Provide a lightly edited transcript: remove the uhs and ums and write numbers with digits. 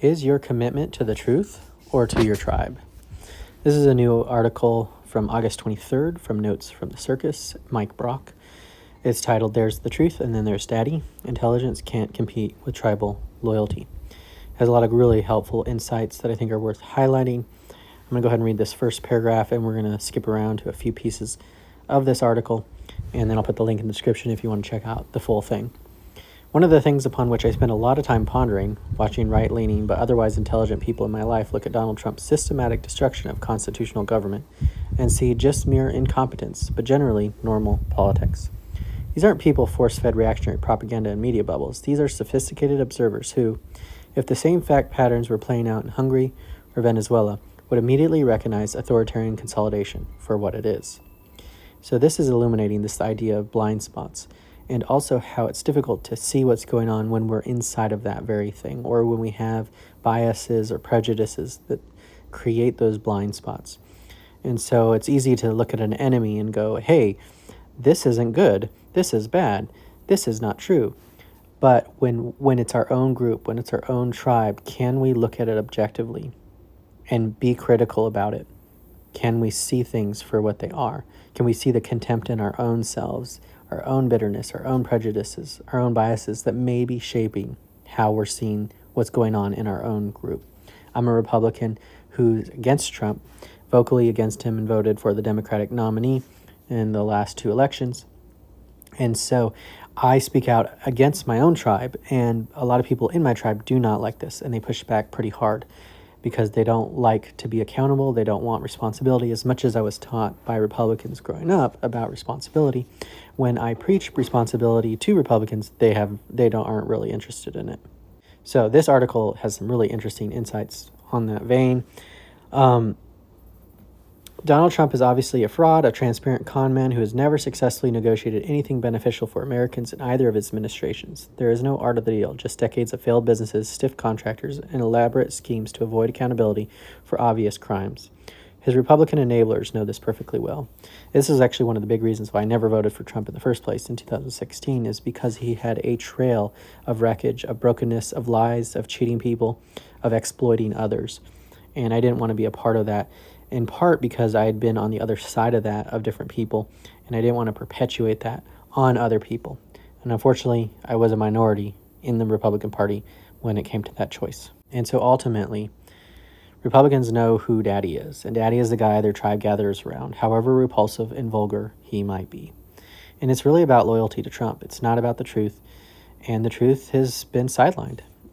Is your commitment to the truth or to your tribe? This is a new article from August 23rd from Notes from the Circus, Mike Brock. It's titled, There's the Truth and Then There's Daddy. Intelligence Can't Compete with Tribal Loyalty. It has a lot of really helpful insights that I think are worth highlighting. I'm going to go ahead and read this first paragraph, and we're going to skip around to a few pieces of this article, and then I'll put the link in the description if you want to check out the full thing. One of the things upon which I spend a lot of time pondering, watching right-leaning but otherwise intelligent people in my life look at Donald Trump's systematic destruction of constitutional government and see just mere incompetence, but generally normal politics. These aren't people force-fed reactionary propaganda and media bubbles. These are sophisticated observers who, if the same fact patterns were playing out in Hungary or Venezuela, would immediately recognize authoritarian consolidation for what it is. So this is illuminating this idea of blind spots, and also how it's difficult to see what's going on when we're inside of that very thing, or when we have biases or prejudices that create those blind spots. And so it's easy to look at an enemy and go, hey, this isn't good, this is bad, this is not true. But when it's our own group, when it's our own tribe, can we look at it objectively and be critical about it? Can we see things for what they are? Can we see the contempt in our own selves, our own bitterness, our own prejudices, our own biases that may be shaping how we're seeing what's going on in our own group? I'm a Republican who's against Trump, vocally against him, and voted for the Democratic nominee in the last two elections. And so I speak out against my own tribe, and a lot of people in my tribe do not like this, and they push back pretty hard because they don't like to be accountable. They don't want responsibility. As much as I was taught by Republicans growing up about responsibility, when I preach responsibility to Republicans, they aren't really interested in it. So this article has some really interesting insights on that vein. Donald Trump is obviously a fraud, a transparent con man who has never successfully negotiated anything beneficial for Americans in either of his administrations. There is no art of the deal, just decades of failed businesses, stiff contractors, and elaborate schemes to avoid accountability for obvious crimes. His Republican enablers know this perfectly well. This is actually one of the big reasons why I never voted for Trump in the first place in 2016, is because he had a trail of wreckage, of brokenness, of lies, of cheating people, of exploiting others. And I didn't want to be a part of that, in part because I had been on the other side of that, of different people, and I didn't want to perpetuate that on other people. And unfortunately, I was a minority in the Republican Party when it came to that choice. And so ultimately, Republicans know who Daddy is, and Daddy is the guy their tribe gathers around, however repulsive and vulgar he might be. And it's really about loyalty to Trump. It's not about the truth, and the truth has been sidelined.